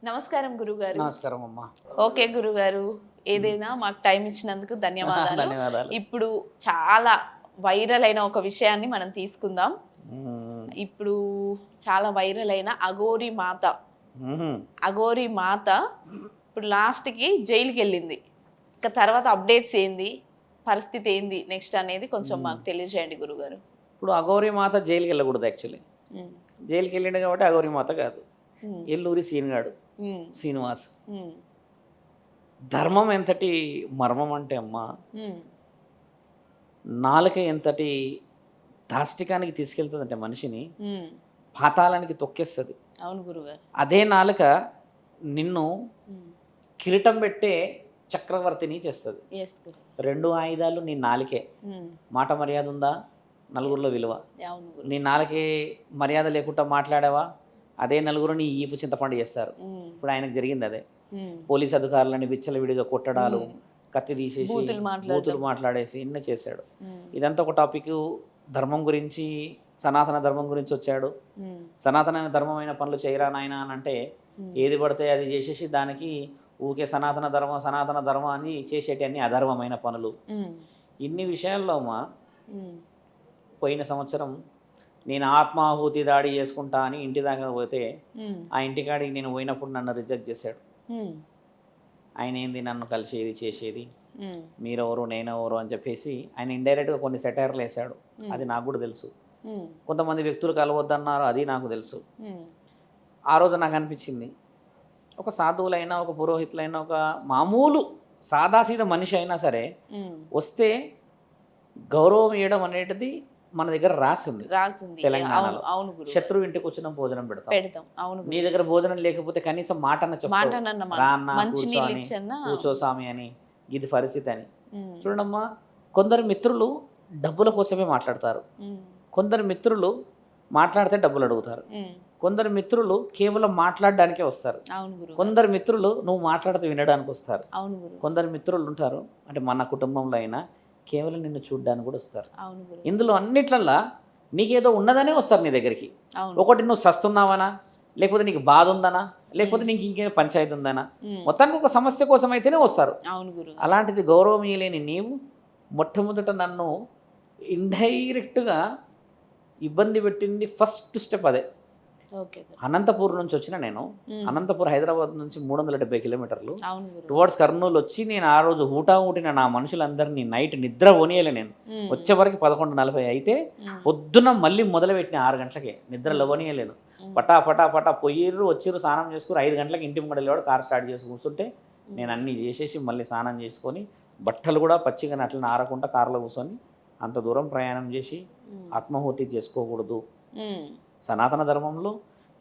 నమస్కారం గురుగారు. నమస్కారం అమ్మా. ఓకే గురుగారు, ఏదైనా మాకు టైం ఇచ్చినందుకు ధన్యవాదాలు. ధన్యవాదాలు. ఇప్పుడు చాలా వైరల్ అయిన ఒక విషయాన్ని మనం తీసుకుందాం. ఇప్పుడు చాలా వైరల్ అయిన అఘోరి మాత. అఘోరి మాత ఇప్పుడు లాస్ట్కి జైలుకి వెళ్ళింది. ఇక తర్వాత అప్డేట్స్ ఏంది, పరిస్థితి ఏంది నెక్స్ట్ అనేది కొంచెం మాకు తెలియజేయండి గురుగారు. ఇప్పుడు అఘోరి మాత జైలుకి వెళ్ళకూడదు. యాక్చువల్లీ జైలుకి వెళ్ళిండు కాబట్టి అఘోరి మాత కాదు, ఎల్లూరి సీనుగాడు శ్రీనివాస్. ధర్మం ఎంతటి మర్మం అంటే అమ్మా, నాలుక ఎంతటి దాష్టికానికి తీసుకెళ్తుందంటే మనిషిని పాతాళానికి తొక్కేస్తుంది. అవును గురుగారు. అదే నాలుక నిన్ను కిరీటం పెట్టే చక్రవర్తిని చేస్తుంది. రెండు ఆయుధాలు నీ నాలుకే. మాట మర్యాద ఉందా, నలుగురిలో విలువ. నీ నాలుకే మర్యాద లేకుండా మాట్లాడావా, అదే నలుగురు నీ ఈపు చింతపండు చేస్తారు. ఇప్పుడు ఆయనకు జరిగింది అదే. పోలీస్ అధికారులని విచ్చలవిడిగా కొట్టడాలు, కత్తి తీసేసి బూతులు మాట్లాడేసి ఇన్న చేశాడు. ఇదంతా ఒక టాపిక్. ధర్మం గురించి, సనాతన ధర్మం గురించి వచ్చాడు. సనాతన ధర్మమైన పనులు చేయరా నాయన అని అంటే ఏది పడితే అది చేసేసి దానికి ఊకే సనాతన ధర్మం అని చేసేటి అన్ని అధర్మమైన పనులు. ఇన్ని విషయాల్లో అమ్మా, పోయిన సంవత్సరం నేను ఆత్మాహుతి దాడి చేసుకుంటా అని ఇంటి దాకా పోతే ఆ ఇంటికాడికి నేను పోయినప్పుడు నన్ను రిజెక్ట్ చేశాడు. ఆయన ఏంది నన్ను కలిసేది చేసేది, మీరెవరు నేనెవరు అని చెప్పేసి ఆయన ఇండైరెక్ట్గా కొన్ని సెటైర్లు వేశాడు. అది నాకు కూడా తెలుసు. కొంతమంది వ్యక్తులు కలవద్దన్నారు, అది నాకు తెలుసు. ఆ రోజు నాకు అనిపించింది, ఒక సాధువులైనా, ఒక పురోహితులైనా, ఒక మామూలు సాదాసీద మనిషి అయినా సరే వస్తే గౌరవం ఇవ్వడం అనేది మన దగ్గర రాసింది తెలంగాణలో. శత్రువు ఇంటికి వచ్చిన భోజనం పెడతాం. నీ దగ్గర భోజనం లేకపోతే కనీసం మాటన్న కూర్చో స్వామి అని, ఇది పరిస్థితి అని. చూడమ్మా, కొందరు మిత్రులు డబ్బుల కోసమే మాట్లాడతారు, కొందరు మిత్రులు మాట్లాడితే డబ్బులు అడుగుతారు, కొందరు మిత్రులు కేవలం మాట్లాడడానికే వస్తారు, కొందరు మిత్రులు నువ్వు మాట్లాడితే వినడానికి వస్తారు, కొందరు మిత్రులు ఉంటారు అంటే మన కుటుంబంలో అయినా కేవలం నిన్ను చూడడానికి కూడా వస్తారు. ఇందులో అన్నిట్లల్లా నీకేదో ఉన్నదనే వస్తారు నీ దగ్గరికి. ఒకటి నువ్వు సస్తున్నావనా, లేకపోతే నీకు బాధ ఉందనా, లేకపోతే నీకు ఇంకేమైనా పంచాయతీ ఉందనా, మొత్తానికి ఒక సమస్య కోసం అయితేనే వస్తారు. అలాంటిది గౌరవం ఇయ్యలేని నీవు మొట్టమొదట నన్ను ఇండైరెక్ట్గా ఇబ్బంది పెట్టింది. ఫస్ట్ స్టెప్ అదే. అనంతపూర్ నుంచి వచ్చిన నేను, అనంతపూర్ హైదరాబాద్ నుంచి 370 కిలోమీటర్లు టువర్డ్స్ కర్నూలు వచ్చి నేను ఆ రోజు ఊటిన నా మనుషులందరినీ నైట్ నిద్ర పోనీయలే. నేను వచ్చే వరకు 11:40 అయితే పొద్దున మళ్ళీ మొదలుపెట్టిన 6 గంటలకే నిద్ర లవనీయలేను. ఫటా పొయ్యిర్రు, వచ్చిర్రు, స్నానం చేసుకుని 5 గంటలకు ఇంటి ముంగడ లేవాడు, కారు స్టార్ట్ చేసి కూర్చుంటే నేను అన్నీ చేసేసి మళ్ళీ స్నానం చేసుకొని బట్టలు కూడా పచ్చిగా అట్లా ఆరకుండా కారులో కూర్చొని అంత దూరం ప్రయాణం చేసి ఆత్మాహుతి చేసుకోకూడదు. సనాతన ధర్మంలో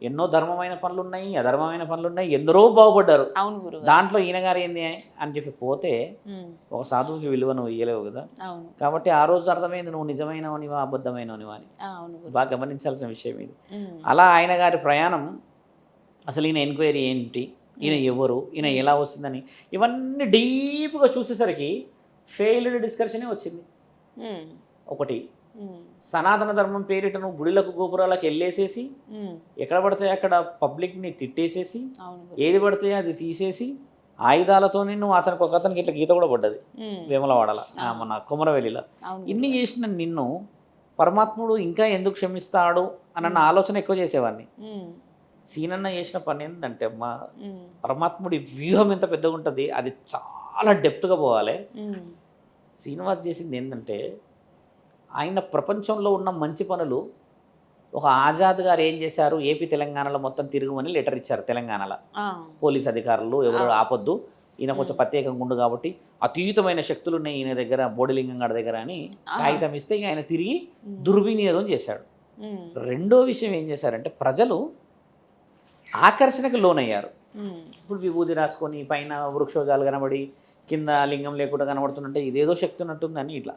ఎన్నో ధర్మమైన పనులు ఉన్నాయి, అధర్మమైన పనులు ఉన్నాయి, ఎందరో బాగుపడ్డారు. దాంట్లో ఈయన గారు ఏంది అని చెప్పి పోతే ఒక సాధువుకి విలువ నువ్వు ఇయ్యలేవు కదా. కాబట్టి ఆ రోజు అర్థమైంది నువ్వు నిజమైనవనివా అబద్ధమైనవనివా అని. బాగా గమనించాల్సిన విషయం ఇది. అలా ఆయన గారి ప్రయాణం, అసలు ఈయన ఎంక్వైరీ ఏంటి, ఈయన ఎవరు, ఈయన ఎలా వస్తుందని ఇవన్నీ డీప్గా చూసేసరికి ఫెయిల్డ్ డిస్కషనే వచ్చింది. ఒకటి, సనాతన ధర్మం పేరిట నువ్వు గుడిలకు గోపురాలకు వెళ్ళేసేసి ఎక్కడ పడితే అక్కడ పబ్లిక్ని తిట్టేసేసి ఏది పడితే అది తీసేసి ఆయుధాలతోనే నువ్వు అతనికి ఇట్లా గీత కూడా పడ్డది వేములవాడల మన కొమరవెల్లిలో. ఇన్ని చేసిన నిన్ను పరమాత్ముడు ఇంకా ఎందుకు క్షమిస్తాడు అన్న ఆలోచన ఎక్కువ చేసేవాడిని. సీనన్న చేసిన పని ఏంటంటే అమ్మా, పరమాత్ముడి వ్యూహం ఎంత పెద్దగా ఉంటుంది, అది చాలా డెప్త్గా పోవాలి. శ్రీనివాస్ చేసింది ఏంటంటే, ఆయన ప్రపంచంలో ఉన్న మంచి పనులు, ఒక ఆజాద్ గారు ఏం చేశారు, ఏపీ తెలంగాణలో మొత్తం తిరుగుమని లెటర్ ఇచ్చారు. తెలంగాణలో పోలీస్ అధికారులు ఎవరు ఆపొద్దు, ఈయన కొంచెం ప్రత్యేకంగా ఉండు కాబట్టి అతీతమైన శక్తులు ఉన్నాయి ఈయన దగ్గర, బోడిలింగం గారి దగ్గర అని కాగితం ఇస్తే ఇక ఆయన తిరిగి దుర్వినియోగం చేశాడు. రెండో విషయం ఏం చేశారంటే, ప్రజలు ఆకర్షణకు లోనయ్యారు. ఇప్పుడు విభూతి రాసుకొని పైన వృక్షోజాలు కనబడి కింద లింగం లేకుండా కనబడుతుంటే ఇదేదో శక్తి ఉన్నట్టుందని ఇట్లా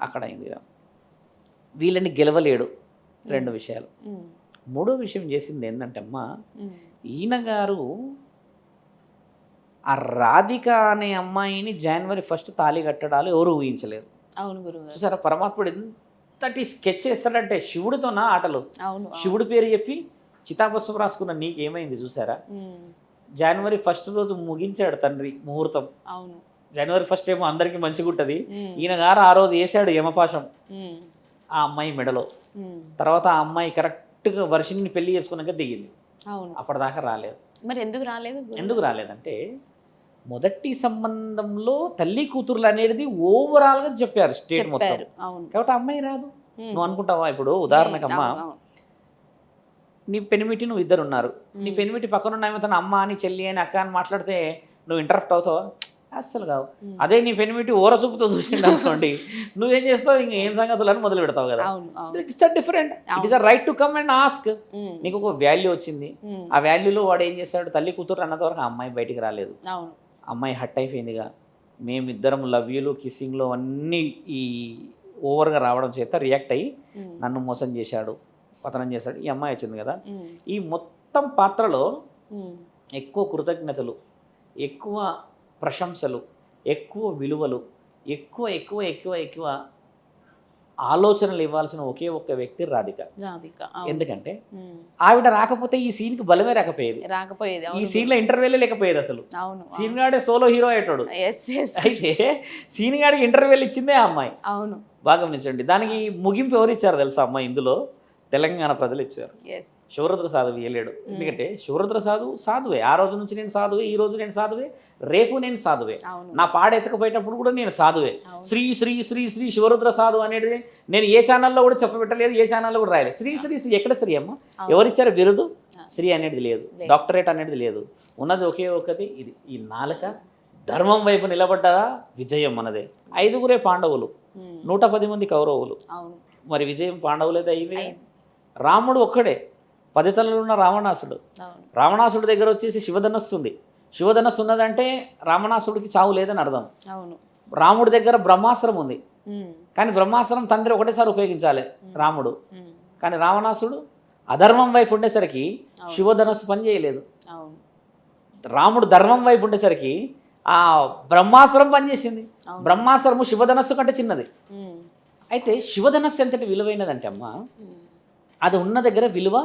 అక్కడ అయింది. వీళ్ళని గెలవలేడు. రెండు విషయాలు. మూడో విషయం చేసింది ఏంటంటే అమ్మా, ఈయన గారు ఆ రాధిక అనే అమ్మాయిని జనవరి 1 తాళి కట్టడాలు ఎవరు ఊహించలేరు. అవును గురువు. చూసారా పరమాత్ముడు ఎంతటి స్కెచ్ చేస్తాడంటే, శివుడితో నా ఆటలు. శివుడి పేరు చెప్పి చితాభస్మం రాసుకున్న నీకేమైంది చూసారా? జనవరి 1 రోజు ముగించాడు తండ్రి ముహూర్తం. అవును. జనవరి 1 ఏమో అందరికీ మంచిగా ఉంటుంది, ఈయన గారు ఆ రోజు వేసాడు యమపాశం ఆ అమ్మాయి మెడలో. తర్వాత ఆ అమ్మాయి కరెక్ట్గా వర్షిని పెళ్లి చేసుకున్నాక దిగింది. అవును. అప్పటిదాకా రాలేదు. మరి ఎందుకు రాలేదు? ఎందుకు రాలేదంటే మొదటి సంబంధంలో తల్లి కూతురులు అనేది ఓవరాల్గా చెప్పారు స్టేట్ మొత్తం. కాబట్టి అమ్మాయి రాదు. నువ్వు అనుకుంటావా ఇప్పుడు ఉదాహరణకమ్మా, నీ పెనిమిటి నువ్వు ఇద్దరు ఉన్నారు, నీ పెనిమిటి పక్కన ఉన్న తన అమ్మ అని చెల్లి అని అక్క అని మాట్లాడితే నువ్వు ఇంటరప్ట్ అవుతావా? అస్సలు కావు. అదే నీ పెనిమిటి ఓరచూపుతో చూసిండు అనుకోండి, నువ్వేం చేస్తావు, ఇంక ఏం సంగతులు అని మొదలు పెడతావు కదా. It's different, it is a right to come and ask. నీకు ఒక వాల్యూ వచ్చింది, ఆ వాల్యూలో వాడు ఏం చేస్తాడు, తల్లి కూతురు అన్నంత వరకు ఆ అమ్మాయి బయటికి రాలేదు. అమ్మాయి హట్ అయిపోయిందిగా, మేమిద్దరం లవ్ యూలు కిస్సింగ్లో అన్నీ ఈ ఓవర్గా రావడం చేత రియాక్ట్ అయ్యి నన్ను మోసం చేశాడు, పతనం చేశాడు. ఈ అమ్మాయి వచ్చింది కదా, ఈ మొత్తం పాత్రలో ఎక్కువ కృతజ్ఞతలు, ఎక్కువ ప్రశంసలు, ఎక్కువ విలువలు, ఎక్కువ ఎక్కువ ఎక్కువ ఎక్కువ ఆలోచనలు ఇవ్వాల్సిన ఒకే ఒక్క వ్యక్తి రాధిక. ఎందుకంటే ఆవిడ రాకపోతే ఈ సీన్కి బలమే రాకపోయేది. ఈ సీన్లో ఇంటర్వ్యూలే లేకపోయేది అసలు. సీన్ గాడే సోలో హీరో అయ్యేటోడు. అయితే సీన్ గాడికి ఇంటర్వ్యూలు ఇచ్చిందే ఆ అమ్మాయి. అవును, బాగా గమనించండి. దానికి ముగింపు ఎవరు ఇచ్చారు తెలుసా అమ్మాయి? ఇందులో తెలంగాణ ప్రజలు ఇచ్చారు. శివరుద్ర సాధువు ఇవ్వలేడు. ఎందుకంటే శివరుద్ర సాధువే. ఆ రోజు నుంచి నేను సాధువే, ఈ రోజు నేను సాధువే, రేపు నేను సాధువే. నా పాడ ఎత్తకపోయేటప్పుడు కూడా నేను సాధువే. శ్రీ శ్రీ శ్రీ శ్రీ శివరుద్ర సాధు అనేది నేను ఏ ఛానల్లో కూడా చెప్పబెట్టలేదు, ఏ ఛానల్లో కూడా రాయలేదు. శ్రీ శ్రీ శ్రీ ఎక్కడ శ్రీ అమ్మ? ఎవరిచ్చారు బిరుదు? శ్రీ అనేది లేదు, డాక్టరేట్ అనేది లేదు. ఉన్నది ఒకే ఒకటి, ఇది ఈ నాలుక ధర్మం వైపు నిలబడ్డదా విజయం మనదే. 5గురే పాండవులు, 110 మంది కౌరవులు. మరి విజయం పాండవులైతే అయింది. రాముడు ఒక్కడే, 10 తలలు ఉన్న రావణాసుడు. రావణాసుడి దగ్గర వచ్చేసి శివధనస్సు ఉంది. శివధనస్సు ఉన్నదంటే రావణాసుడికి చావు లేదని అర్థం. రాముడి దగ్గర బ్రహ్మాస్త్రం ఉంది, కానీ బ్రహ్మాస్త్రం తండ్రి ఒకటేసారి ఉపయోగించాలి రాముడు. కానీ రావణాసుడు అధర్మం వైపు ఉండేసరికి శివధనస్సు పని చేయలేదు. రాముడు ధర్మం వైపు ఉండేసరికి ఆ బ్రహ్మాస్త్రం పనిచేసింది. బ్రహ్మాస్త్రము శివధనస్సు కంటే చిన్నది. అయితే శివధనస్సు ఎంతటి విలువైనదంటే అమ్మ, అది ఉన్న దగ్గర విలువ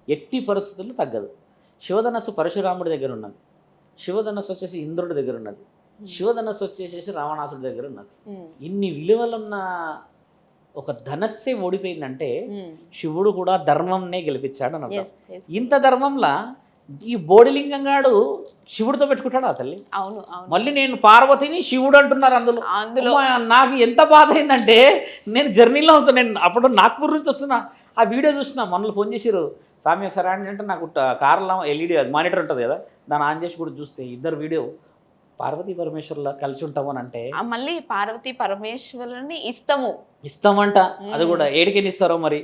ఎట్టి పరిస్థితుల్లో తగ్గదు. శివధనస్సు పరశురాముడి దగ్గర ఉన్నది, శివధనస్సు వచ్చేసి ఇంద్రుడి దగ్గర ఉన్నది, శివధనస్సు వచ్చేసేసి రావణాసుడి దగ్గర ఉన్నది. ఇన్ని విలువలున్న ఒక ధనస్సే ఓడిపోయిందంటే శివుడు కూడా ధర్మంనే గెలిపించాడు అని అర్థం. ఇంత ధర్మంలా ఈ బోడిలింగం గాడు శివుడితో పెట్టుకుంటాడు ఆ తల్లి. మళ్ళీ నేను పార్వతిని శివుడు అంటున్నారు అందులో. నాకు ఎంత బాధ అయిందంటే, నేను జర్నీలో వస్తాను, నేను అప్పుడు నాగ్పూర్ నుంచి వస్తున్నా, ఆ వీడియో చూసిన మనల్ని ఫోన్ చేసిరు, స్వామి ఒకసారి అంటే నాకు కార్లో ఎల్ఈడి మానిటర్ ఉంటుంది కదా, దాన్ని ఆన్ చేసి కూడా చూస్తే ఇద్దరు వీడియో పార్వతీ పరమేశ్వర్లా కలిసి ఉంటామని అంటే, మళ్ళీ పార్వతీ పరమేశ్వరుని ఇస్తామంట. అది కూడా ఏడికెళ్ళి ఇస్తారో మరి.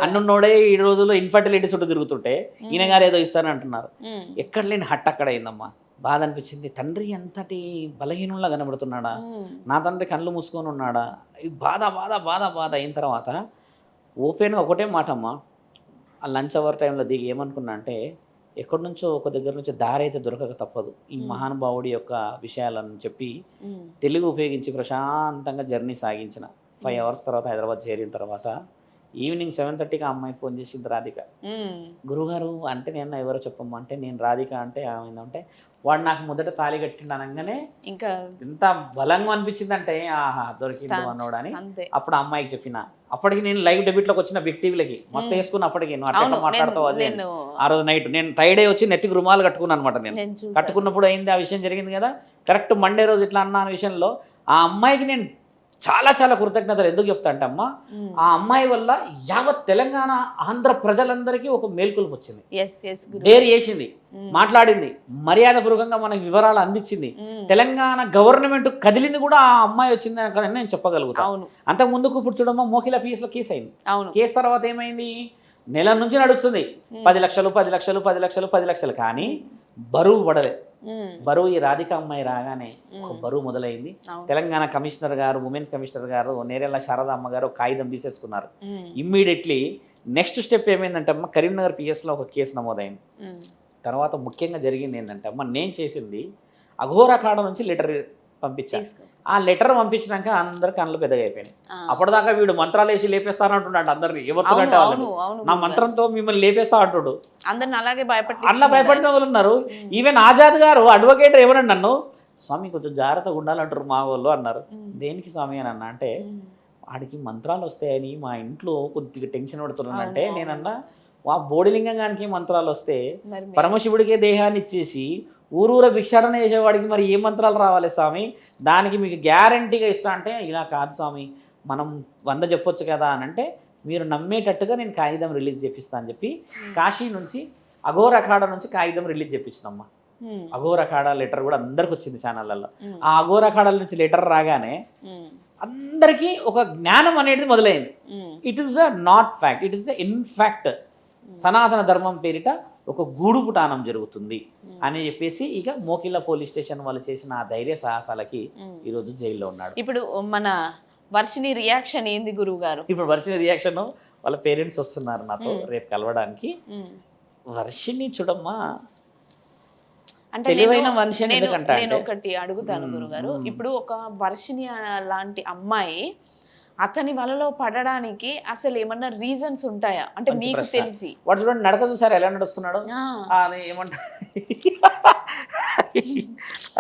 అన్నున్నోడే ఈ రోజుల్లో ఇన్ఫర్టిలిటీ చుట్టూ తిరుగుతుంటే ఈయన గారు ఏదో ఇస్తారని అంటున్నారు. ఎక్కడ లేని హట్ అక్కడ అయిందమ్మా. బాధ అనిపించింది. తండ్రి ఎంతటి బలహీనంలా కనబడుతున్నాడా, నా తండ్రి కళ్ళు మూసుకొని ఉన్నాడా. బాధ బాధ బాధ బాధ అయిన తర్వాత ఓపెన్గా ఒకటే మాట అమ్మా, ఆ లంచ్ అవర్ టైంలో దిగి ఏమనుకున్నా అంటే, ఎక్కడి నుంచో ఒక దగ్గర నుంచి దారి అయితే దొరకక తప్పదు ఈ మహానుభావుడి యొక్క విషయాలను చెప్పి తెలుగు ఉపయోగించి ప్రశాంతంగా జర్నీ సాగించిన. 5 hours తర్వాత హైదరాబాద్ చేరిన తర్వాత ఈవినింగ్ 7:30కి ఆ అమ్మాయి ఫోన్ చేసింది, రాధిక. గురుగారు అంటే నేను ఎవరో చెప్పమ్మా అంటే, నేను రాధిక అంటే ఏమైందంటే, వాడు నాకు మొదట తాళి కట్టిండు అనగానే ఇంకా ఎంత బలంగా అనిపించిందంటే, ఆహా దొరికింది అన్నోడు అని. అప్పుడు ఆ అమ్మాయికి చెప్పిన. అప్పటికి నేను లైవ్ డెబిట్లోకి వచ్చిన బిగ్ టీవీలకి మస్తు వేసుకుని, అప్పటికి నువ్వు అట్లా మాట్లాడతావు అది. ఆ రోజు నైట్ నేను ఫ్రైడే వచ్చి నెత్తికి రుమాలు కట్టుకున్నాను అనమాట. నేను కట్టుకున్నప్పుడు అయింది ఆ విషయం జరిగింది కదా. కరెక్ట్ మండే రోజు ఇట్లా అన్న విషయంలో ఆ అమ్మాయికి నేను చాలా చాలా కృతజ్ఞతలు ఎందుకు చెప్తా అంటే అమ్మ, ఆ అమ్మాయి వల్ల యావత్ తెలంగాణ ఆంధ్ర ప్రజలందరికీ ఒక మేల్కొలుపు వచ్చింది. డేర్ చేసింది, మాట్లాడింది, మర్యాదపూర్వకంగా మనకి వివరాలు అందించింది. తెలంగాణ గవర్నమెంట్ కదిలింది కూడా ఆ అమ్మాయి వచ్చింది అని నేను చెప్పగలుగుతాను. అంతకు ముందుకు ఇప్పుడు చూడమ్మా, మోకిలా పిఎస్లో కేసు అయింది. కేసు తర్వాత ఏమైంది, నెల నుంచి నడుస్తుంది. 10 లక్షలు 10 లక్షలు 10 లక్షలు 10 లక్షలు, కానీ బరువు పడలే. బరువు ఈ రాధిక అమ్మాయి రాగానే ఒక బరువు మొదలైంది. తెలంగాణ కమిషనర్ గారు, ఉమెన్స్ కమిషనర్ గారు, నేరేళ్ల శారద అమ్మ గారు కాగితం తీసేసుకున్నారు. ఇమ్మీడియట్లీ నెక్స్ట్ స్టెప్ ఏమైందంటే అమ్మ, కరీంనగర్ పిఎస్లో ఒక కేసు నమోదైంది. తర్వాత ముఖ్యంగా జరిగింది ఏంటంటే అమ్మ, నేను చేసింది అఘోరఖాడ నుంచి లెటర్ పంపించాను. ఆ లెటర్ పంపించినాక అందరు కళ్ళు పెద్దగా అయిపోయినాయి. అప్పటిదాకా వీడు మంత్రాలు వేసి లేపేస్తానంటున్నాడు అందరిని, ఎవరితో అంటే వాళ్ళు నా మంత్రంతో మిమ్మల్ని లేపేస్తా అంటుడు. అందరిని అలాగే అట్లా భయపడిన వాళ్ళు ఉన్నారు. ఈవెన్ ఆజాద్ గారు అడ్వకేట్ ఏమన్నాడు నన్ను, స్వామి కొంచెం జాగ్రత్తగా ఉండాలంటారు మా వాళ్ళు అన్నారు. దేనికి స్వామి అని అన్నా అంటే, వాడికి మంత్రాలు వస్తాయని మా ఇంట్లో కొద్దిగా టెన్షన్ పడుతున్నానంటే, నేనన్నా ఆ బోడిలింగానికి మంత్రాలు వస్తే పరమశివుడికే దేహాన్ని ఇచ్చేసి ఊరూర భిక్షాటన చేసేవాడికి మరి ఏ మంత్రాలు రావాలి స్వామి, దానికి మీకు గ్యారంటీగా ఇస్తా అంటే, ఇలా కాదు స్వామి మనం 100 చెప్పొచ్చు కదా అని అంటే, మీరు నమ్మేటట్టుగా నేను కాగితం రిలీజ్ చేపిస్తా అని చెప్పి కాశీ నుంచి అఘోర్ అఖాడా నుంచి కాగితం రిలీజ్ చేపించినమ్మా. అఘోర్ అఖాడా లెటర్ కూడా అందరికి వచ్చింది ఛానళ్ళల్లో. ఆ అఘోర్ అఖాడాల నుంచి లెటర్ రాగానే అందరికీ ఒక జ్ఞానం అనేది మొదలైంది. It is the not fact, it is the in fact సనాతన ధర్మం పేరిట ఒక గూడు పుటానం జరుగుతుంది అని చెప్పేసి ఇక మోకిళ్ళ పోలీస్ స్టేషన్ వాళ్ళు చేసిన ఆ ధైర్య సాహసాలకి ఈరోజు జైల్లో ఉన్నాడు. ఇప్పుడు మన వర్షిని రియాక్షన్ ఏంది గురువు గారు? ఇప్పుడు వర్షిని రియాక్షన్, వాళ్ళ పేరెంట్స్ వస్తున్నారు నాతో రేపు కలవడానికి. వర్షిని చూడమ్మా అంటే తెలివైన మనిషి. నేను ఒకటి అడుగుతాను గురుగారు, ఇప్పుడు ఒక వర్షిని లాంటి అమ్మాయి అతని వలలో పడడానికి అసలు ఏమన్నా రీజన్స్ ఉంటాయా అంటే మీకు తెలిసి? వాడు చూడండి నడక చూసారు ఎలా నడుస్తున్నాడు, ఏమంటారు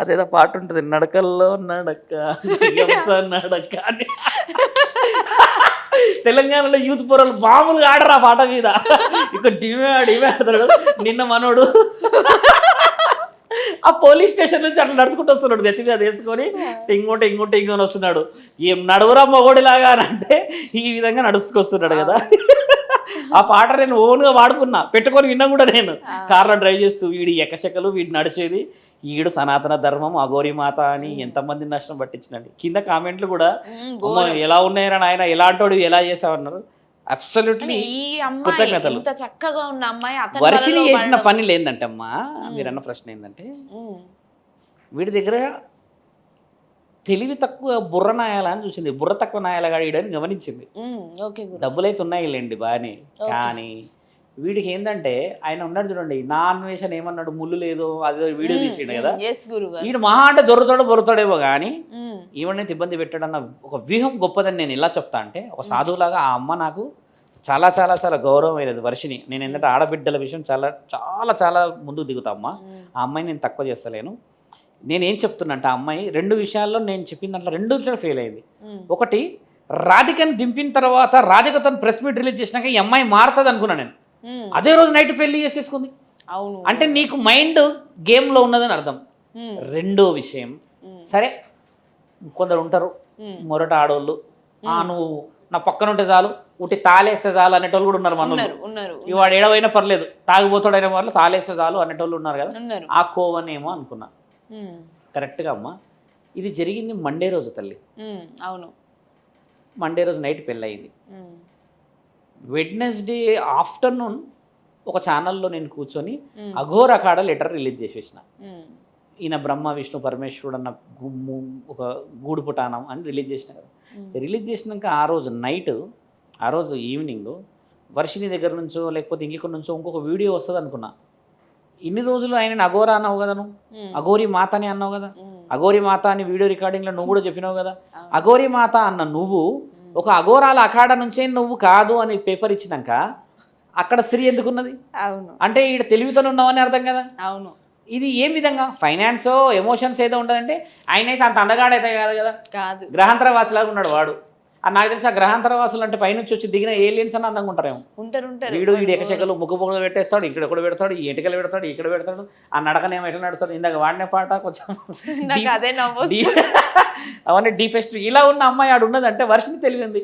అదేదో పాట ఉంటుంది, నడకల్లో నడక నడక అని. తెలంగాణలో యూత్ పోరలు మామూలుగా ఆడరు ఆ పాట మీద, ఇక డిమే ఆడతాడు. నిన్న మనోడు ఆ పోలీస్ స్టేషన్ నుంచి అట్లా నడుచుకుంటూ వస్తున్నాడు, నెత్తి మీద వేసుకొని టింగు అని వస్తున్నాడు. ఏం నడువురా మొగోడిలాగా అని అంటే ఈ విధంగా నడుచుకొస్తున్నాడు కదా. ఆ పాట నేను ఓన్గా వాడుకున్నా, పెట్టుకొని విన్నా కూడా నేను కార్లో డ్రైవ్ చేస్తూ. వీడి ఎక్కచెక్కలు, వీడి నడిచేది, ఈడు సనాతన ధర్మం అఘోరి మాత అని ఎంతమంది నష్టం పట్టించినండి. కింద కామెంట్లు కూడా ఎలా ఉన్నాయని ఆయన, ఎలాంటోడు ఎలా చేసావన్నారు. అబ్సల్యూట్లీ కృతజ్ఞతలు. చక్కగా ఉన్న అమ్మాయి వర్షిని చేసిన పనులు ఏంటంటే అమ్మా, మీరన్న ప్రశ్న ఏంటంటే, వీడి దగ్గర తెలివి తక్కువ బుర్ర నాయాల అని చూసింది, బుర్ర తక్కువ నాయాలగా వీడని గమనించింది. డబ్బులైతే ఉన్నాయిలేండి బాగానే, కానీ వీడికి ఏంటంటే ఆయన ఉన్నాడు చూడండి, నా అన్వేషణ ఏమన్నాడు, ముళ్ళు లేదు అదే వీడియో తీసిండు కదా, వీడు మహా అంటే బొరుతాడేమో కానీ ఈవెనైతే ఇబ్బంది పెట్టాడన్న ఒక వ్యూహం గొప్పదని నేను ఇలా చెప్తా. అంటే ఒక సాధువులాగా ఆ అమ్మ నాకు చాలా చాలా చాలా గౌరవమైనది వర్షిని. నేను ఏంటంటే ఆడబిడ్డల విషయం చాలా చాలా చాలా ముందుకు దిగుతా అమ్మ. ఆ అమ్మాయిని నేను తక్కువ చేస్తలేను. నేనేం చెప్తున్నంటే, ఆ అమ్మాయి 2 విషయాల్లో నేను చెప్పిన దాంట్లో 2 విషయాలు ఫెయిల్ అయింది. ఒకటి, రాధికని దింపిన తర్వాత రాధికతో ప్రెస్ మీట్ రిలీజ్ చేసినాక ఈ అమ్మాయి మారుతుంది అనుకున్నాను నేను. అదే రోజు నైట్ పెళ్లి చేసేసుకుంది. అంటే నీకు మైండ్ గేమ్లో ఉన్నదని అర్థం. 2వ విషయం, సరే కొందరు ఉంటారు మొరట ఆడోళ్ళు, నువ్వు నా పక్కన ఉంటే చాలు, ఉట్టి తాళేస్తే చాలు అనేటోళ్ళు కూడా ఉన్నారు. మనోళ్ళు వాడు ఏడవైనా పర్లేదు, తాగుబోతాడైన వాళ్ళు తాళేస్తే చాలు అనేటోళ్ళు ఉన్నారు కదా. ఆ కోవనేమో అనుకున్నా. కరెక్ట్గా అమ్మా, ఇది జరిగింది మండే రోజు తల్లి. అవును, మండే రోజు నైట్ పెళ్ళి అయింది. వెడ్నెస్డే ఆఫ్టర్నూన్ ఒక ఛానల్లో నేను కూర్చొని అఘోర్ అఖాడా లెటర్ రిలీజ్ చేసేసిన. ఈయన బ్రహ్మ విష్ణు పరమేశ్వరుడు అన్న ఒక గూడు పుటానం అని రిలీజ్ చేసిన కదా. రిలీజ్ చేసినాక ఆ రోజు నైట్, ఆ రోజు ఈవినింగ్ వర్షిని దగ్గర నుంచో లేకపోతే ఇంకొక నుంచో ఇంకొక వీడియో వస్తుంది అనుకున్నా. ఇన్ని రోజులు ఆయన అఘోరా అన్నావు కదా, నువ్వు అఘోరి మాత అని అన్నావు కదా, అఘోరి మాత అని వీడియో రికార్డింగ్లో నువ్వు కూడా చెప్పినావు కదా. అఘోరి మాత అన్న నువ్వు ఒక అఘోరాల అఖాడా నుంచే నువ్వు కాదు అని పేపర్ ఇచ్చినాక అక్కడ స్త్రీ ఎందుకున్నది? అంటే ఈడ తెలివితోనే ఉన్నావని అర్థం కదా. అవును, ఇది ఏం విధంగా ఫైనాన్స్ ఎమోషన్స్ ఏదో ఉంటుందంటే ఆయన అయితే అంత అందగాడైతే కాదు కదా, కాదు, గ్రహాంతర వాసులాగా ఉన్నాడు వాడు. నాకు తెలిసి ఆ గ్రహాంతర వాసులు అంటే పైనుంచి వచ్చి దిగిన ఏలియన్స్ అని అందంగా ఉంటారేమో. వీడి ఎకచెక్కలు ముగ్గు పొగలు పెట్టేస్తాడు, ఇక్కడ కూడా పెడతాడు, ఈ ఎటుకలు పెడతాడు, ఇక్కడ పెడతాడు, ఆ నడకనేమో ఎట్లా నడుస్తాడు. ఇందాక వాడినే పాట కొంచెం అవన్నీ డీపెస్ట్ ఇలా ఉన్న అమ్మాయి ఆడు ఉన్నదంటే వర్షిని తెలివింది.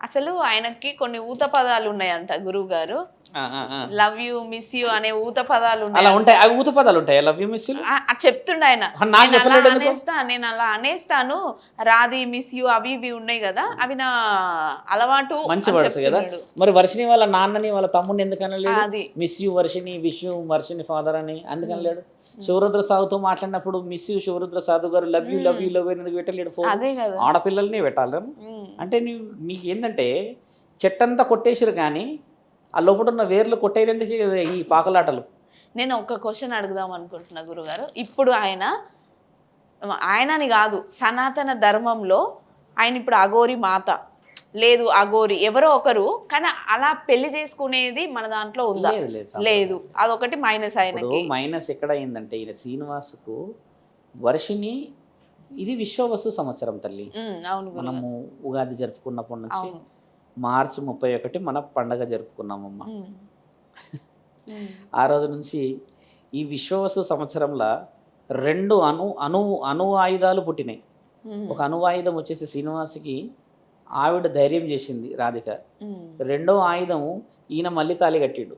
అసలు ఆయనకి కొన్ని ఊత పదాలు ఉన్నాయంట గురువు గారు. లవ్ యూ, మిస్ యూ అనే ఊత పదాలు అలా ఉంటాయి. అవి ఊత పదాలు ఉంటాయి, లవ్ యూ మిస్ యూ చెప్తుండే ఆయన. నేను అలా అనేస్తాను, రాధి మిస్ యూ అవి ఇవి ఉన్నాయి కదా, అవి నా అలవాటు. మంచి వర్డ్స్ కదా. మరి వర్షిని వాళ్ళ నాన్నని వాళ్ళ తమ్ముడిని ఎందుకని లేడు? Miss you Varshini, wish you Varshini father అని అందుకని లేడు. శివరుద్ర సాధుతో మాట్లాడినప్పుడు మిస్ యూ శివరుద్ర సాధు గారు, లవ్ యూ ఎందుకు పెట్టలేడు? ఆడపిల్లల్ని పెట్టాలి. అంటే నీకు ఏంటంటే చెట్టంతా కొట్టేసారు కానీ ఆ లోపల ఉన్న వేర్లు కొట్టేందుకు ఈ పాకలాటలు. నేను ఒక క్వశ్చన్ అడుగుదాం అనుకుంటున్నా గురుగారు. ఇప్పుడు ఆయన ఆయనని కాదు, సనాతన ధర్మంలో ఆయన ఇప్పుడు అఘోరి మాత లేదు, అఘోరి ఎవరో ఒకరు, కానీ అలా పెళ్లి చేసుకునేది మన దాంట్లో ఉందా? లేదు లేదు లేదు, అదొకటి మైనస్ ఆయనకి. మైనస్ ఎక్కడ అయిందంటే ఈయన శ్రీనివాస్కు వర్షిని ఇది విశ్వవస్తు సంవత్సరం తల్లి. అవును గురుగారు. మనము ఉగాది జరుపుకున్నప్పటి నుంచి అవును. మార్చి 31 మన పండగ జరుపుకున్నామమ్మ. ఆ రోజు నుంచి ఈ విశ్వవస్తు సంవత్సరంలో 2 అణు ఆయుధాలు పుట్టినాయి. ఒక అణువాయుధం వచ్చేసి శ్రీనివాస్కి ఆవిడ ధైర్యం చేసింది రాధిక. రెండో ఆయుధము ఈయన మళ్ళీ తాళి కట్టిండు.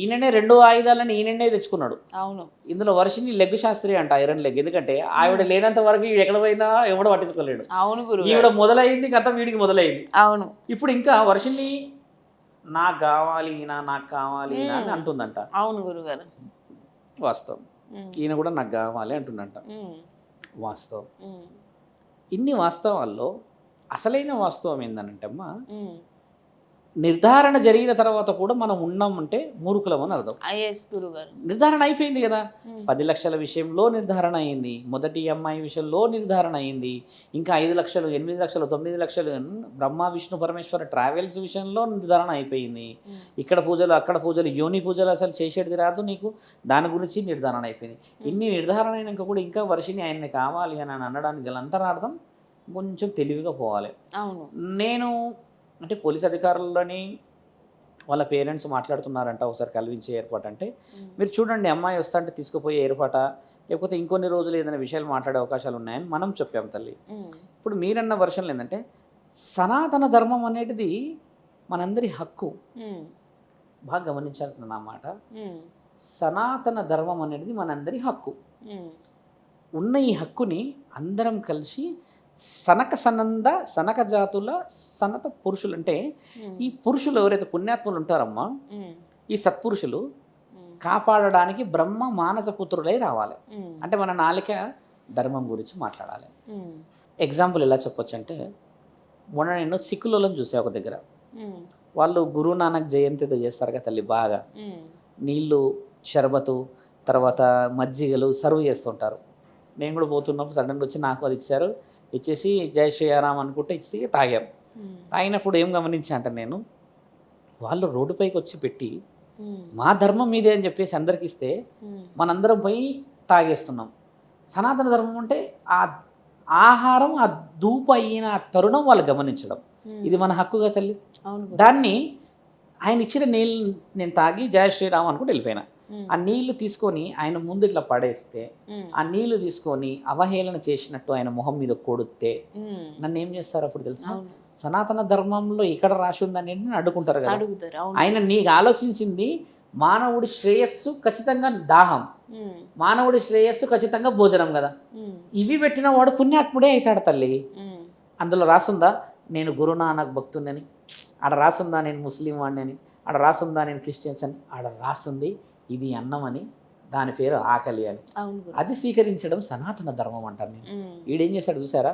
ఈయననే 2 ఆయుధాలని ఈయననే తెచ్చుకున్నాడు. అవును. ఇందులో వర్షిని లెగ్ శాస్త్రి అంట, ఐరన్ లెగ్. ఎందుకంటే ఆవిడ లేనంత వరకు ఈడు ఎక్కడ పోయినా ఎవడో పట్టించుకోలేడు. అవును గురు. ఈవిడ మొదలైంది కథ వీడికి మొదలైంది. అవును. ఇప్పుడు ఇంకా వర్షిని నాకు కావాలి నాకు కావాలి అని అంటుందంట. అవును గురుగారు. వాస్తవం. ఈయన కూడా నాకు కావాలి అంటుందంట. వాస్తవం. ఇన్ని వాస్తవాల్లో అసలైన వాస్తవం ఏంటంటే అమ్మా, నిర్ధారణ జరిగిన తర్వాత కూడా మనం ఉన్నామంటే మూర్ఖులం అని అర్థం. నిర్ధారణ అయిపోయింది కదా. 10 లక్షల విషయంలో నిర్ధారణ అయింది, మొదటి అమ్మాయి విషయంలో నిర్ధారణ అయింది, ఇంకా 5 లక్షలు 8 లక్షలు 9 లక్షలు బ్రహ్మ విష్ణు పరమేశ్వర ట్రావెల్స్ విషయంలో నిర్ధారణ అయిపోయింది. ఇక్కడ పూజలు అక్కడ పూజలు యోని పూజలు అసలు చేసేది రాదు నీకు, దాని గురించి నిర్ధారణ అయిపోయింది. ఇన్ని నిర్ధారణ అయినాక కూడా ఇంకా వర్షిని ఆయన్ని కావాలి అని అనడానికి గల అంతరార్థం కొంచెం తెలివిగా పోవాలి. నేను అంటే పోలీస్ అధికారులని వాళ్ళ పేరెంట్స్ మాట్లాడుతున్నారంట, ఒకసారి కలిపించే ఏర్పాటు. అంటే మీరు చూడండి, అమ్మాయి వస్తా అంటే తీసుకుపోయే ఏర్పాట, లేకపోతే ఇంకొన్ని రోజులు ఏదైనా విషయాలు మాట్లాడే అవకాశాలు ఉన్నాయని మనం చెప్పాం తల్లి. ఇప్పుడు మీరన్న వర్షన్లు ఏంటంటే సనాతన ధర్మం అనేది మనందరి హక్కు. బాగా గమనించాలన్న మాట, సనాతన ధర్మం అనేది మనందరి హక్కు. ఉన్న ఈ హక్కుని అందరం కలిసి సనక జాతుల సనత పురుషులు, అంటే ఈ పురుషులు ఎవరైతే పుణ్యాత్ములు ఉంటారమ్మా, ఈ సత్పురుషులు కాపాడడానికి బ్రహ్మ మానస పుత్రులై రావాలి. అంటే మన నాలిక ధర్మం గురించి మాట్లాడాలి. ఎగ్జాంపుల్ ఎలా చెప్పొచ్చు అంటే, మొన్న నేను సిక్కులను చూసా ఒక దగ్గర. వాళ్ళు గురు నానక్ జయంతి ఏదో చేస్తారు కదా తల్లి, బాగా నీళ్ళు షర్బతు తర్వాత మజ్జిగలు సర్వ్ చేస్తుంటారు. నేను కూడా పోతున్నప్పుడు సడన్గా వచ్చి నాకు అది ఇచ్చారు. ఇచ్చేసి జై శ్రీరామ్ అనుకుంటే ఇచ్చి తాగాం. తాగినప్పుడు ఏం గమనించా అంటే, నేను వాళ్ళు రోడ్డుపైకి వచ్చి పెట్టి మా ధర్మం మీదే అని చెప్పేసి అందరికి ఇస్తే మనందరం పోయి తాగేస్తున్నాం. సనాతన ధర్మం అంటే ఆ ఆహారం ఆ ధూప అయిన తరుణం వాళ్ళు గమనించడం, ఇది మన హక్కుగా తల్లి. దాన్ని ఆయన ఇచ్చిన నీళ్ళు నేను తాగి జయ శ్రీరామ్ అనుకుంటూ వెళ్ళిపోయినా. ఆ నీళ్లు తీసుకొని ఆయన ముందు ఇట్లా పడేస్తే, ఆ నీళ్లు తీసుకొని అవహేళన చేసినట్టు ఆయన మొహం మీద కొడితే నన్ను ఏం చేస్తారు అప్పుడు తెలుసా? సనాతన ధర్మంలో ఇక్కడ రాసి ఉందని అడుగుంటారు కదా. ఆయన నీకు ఆలోచించింది మానవుడి శ్రేయస్సు ఖచ్చితంగా దాహం, మానవుడి శ్రేయస్సు ఖచ్చితంగా భోజనం కదా. ఇవి పెట్టిన వాడు పుణ్యాత్ముడే అవుతాడు తల్లి. అందులో రాసుందా నేను గురునానక్ భక్తుడని, ఆడ రాసుందా నేను ముస్లిం వాడిని అని, ఆడ రాసుందా నేను క్రిస్టియన్స్ అని, ఆడ రాసుంది ఇది అన్నం అని, దాని పేరు ఆకలి అని. అది స్వీకరించడం సనాతన ధర్మం అంటారు. నేను ఈడేం చేశాడు చూసారా?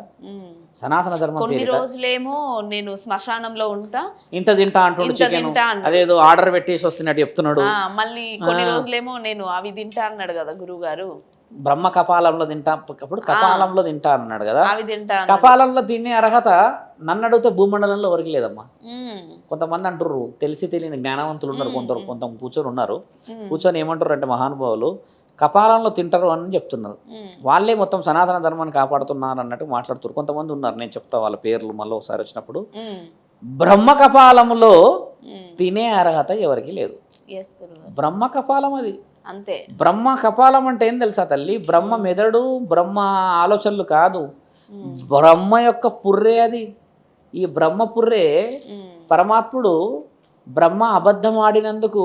సనాతన ధర్మం కొన్ని రోజులేమో నేను శ్మశానంలో ఉంటా, ఇంత తింటా అంటున్నాడు, అదేదో ఆర్డర్ పెట్టేసి వస్తున్నట్టు చెప్తున్నాడు. మళ్ళీ కొన్ని రోజులేమో నేను అవి తింటా అన్నాడు కదా గురువు గారు. బ్రహ్మ కపాలంలో తింటా, అప్పుడు కపాలంలో తింటా అన్నాడు కదా. అవి తింటా, కపాలంలో తినే అర్హత నన్ను అడిగితే భూమండలంలో ఎవరికి లేదమ్మా. కొంతమంది అంటారు తెలిసి తెలియని జ్ఞానవంతులు ఉన్నారు, కొంత కూర్చొని ఉన్నారు. కూర్చొని ఏమంటారు అంటే మహానుభావులు కపాలంలో తింటారు అని చెప్తున్నారు. వాళ్ళే మొత్తం సనాతన ధర్మాన్ని కాపాడుతున్నారు అన్నట్టు మాట్లాడుతారు. కొంతమంది ఉన్నారు, నేను చెప్తా వాళ్ళ పేర్లు మళ్ళీ ఒకసారి వచ్చినప్పుడు. బ్రహ్మ కపాలంలో తినే అర్హత ఎవరికి లేదు. బ్రహ్మ కపాలం అది అంతే. బ్రహ్మ కపాలం అంటే ఏం తెలుసా తల్లి? బ్రహ్మ మెదడు, బ్రహ్మ ఆలోచనలు కాదు, బ్రహ్మ యొక్క పుర్రే అది. ఈ బ్రహ్మ పుర్రే పరమాత్ముడు బ్రహ్మ అబద్ధం ఆడినందుకు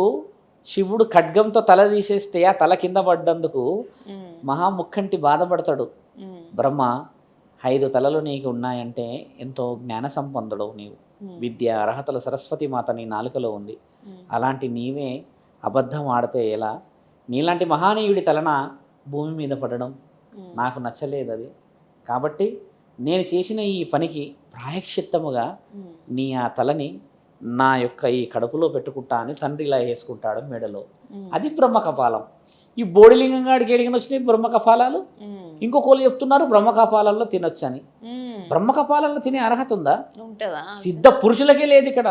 శివుడు ఖడ్గంతో తల తీసేస్తే ఆ తల కింద పడ్డందుకు మహాముఖంటి బాధపడతాడు. బ్రహ్మ 5 తలలు నీకు ఉన్నాయంటే ఎంతో జ్ఞాన సంపన్నుడు నీవు, విద్య అర్హతల సరస్వతి మాత నీ నాలుకలో ఉంది. అలాంటి నీవే అబద్ధం ఆడితే ఎలా? నీలాంటి మహానీయుడి తలన భూమి మీద పడడం నాకు నచ్చలేదు అది. కాబట్టి నేను చేసిన ఈ పనికి ప్రాయశ్చిత్తముగా నీ ఆ తలని నా యొక్క ఈ కడుపులో పెట్టుకుంటా అని తండ్రి ఇలా వేసుకుంటాడు మెడలో. అది బ్రహ్మ కపాలం. ఈ బోడిలింగం గాడికి ఏడిగిన వచ్చినాయి బ్రహ్మకపాలాలు. ఇంకొకరు చెప్తున్నారు బ్రహ్మకపాలాల్లో తినొచ్చు అని. బ్రహ్మకపాలాల్లో తినే అర్హత ఉందా? ఉంటదా? సిద్ధ పురుషులకే లేదు ఇక్కడ,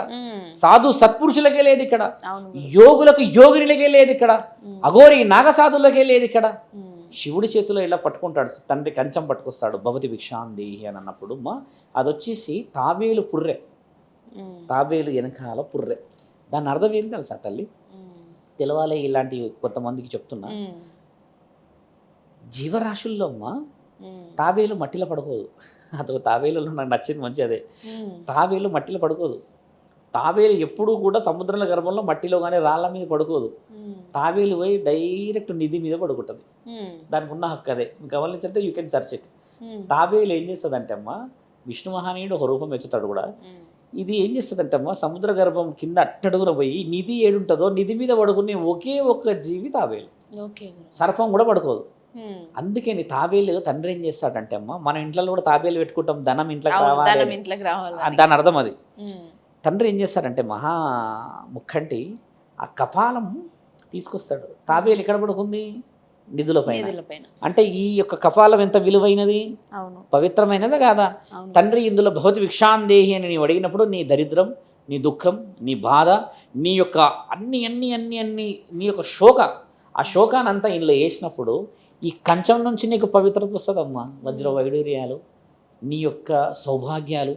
సాధు సత్పురుషులకే లేదు ఇక్కడ, అవును. యోగులకు యోగినులకే లేదు ఇక్కడ, అఘోరి నాగసాధులకే లేదు ఇక్కడ. శివుడి చేతిలో ఇలా పట్టుకుంటాడు, తండ్రి కంచం పట్టుకొస్తాడు, భవతి భిక్షాందేహి అని అన్నప్పుడు అది వచ్చేసి తాబేలు పుర్రె, తాబేలు వెనకాల పుర్రె. దాని అర్థం ఏం తెలుసా తల్లి? తెలవాలి, ఇలాంటి కొంతమందికి చెప్తున్నా. జీవరాశుల్లో తాబేలు మట్టిలో పడుకోదు. అదో తాబేలులో నాకు నచ్చింది మంచి అదే. తాబేలు మట్టిలో పడుకోదు. తాబేలు ఎప్పుడూ కూడా సముద్రంలో గర్భంలో మట్టిలో కానీ రాళ్ళ మీద పడుకోదు. తాబేలు పోయి డైరెక్ట్ నిధి మీద పడుకుంటుంది. దానికి ఉన్న హక్కు అదే. గమనించంటే యూ కెన్ సర్చ్ ఇట్. తాబేలు ఏం చేస్తుందంటే అమ్మ, విష్ణు మహానీయుడు ఒక రూపం ఎత్తుతాడు కూడా. ఇది ఏం చేస్తుందంటే అమ్మ, సముద్ర గర్భం కింద అట్టడుగున పోయి నిధి ఏడుంటుందో నిధి మీద పడుకునే ఒకే ఒక్క జీవి తాబేలు. సర్పం కూడా పడుకోదు. అందుకని తాబేలు తండ్రి ఏం చేస్తాడంటే అమ్మ, మన ఇంట్లో కూడా తాబేలు పెట్టుకుంటాం, ధనం ఇంట్లోకి రావాలి, దాని అర్థం అది. తండ్రి ఏం చేస్తాడంటే మహా ముక్కంటి ఆ కపాలం తీసుకొస్తాడు. తాబేలు ఎక్కడ పడుకుంది? నిధుల పైన. అంటే ఈ యొక్క కపాలం ఎంత విలువైనది, పవిత్రమైనదా కాదా? తండ్రి ఇందులో భవతి భిక్షాందేహి అని నీవు అడిగినప్పుడు నీ దరిద్రం, నీ దుఃఖం, నీ బాధ, నీ యొక్క అన్ని అన్ని అన్ని అన్ని నీ యొక్క శోక, ఆ శోకాన్ని అంతా ఇందులో వేసినప్పుడు ఈ కంచం నుంచి నీకు పవిత్రత వస్తుందమ్మా. వజ్ర వైడూర్యాలు, నీ యొక్క సౌభాగ్యాలు,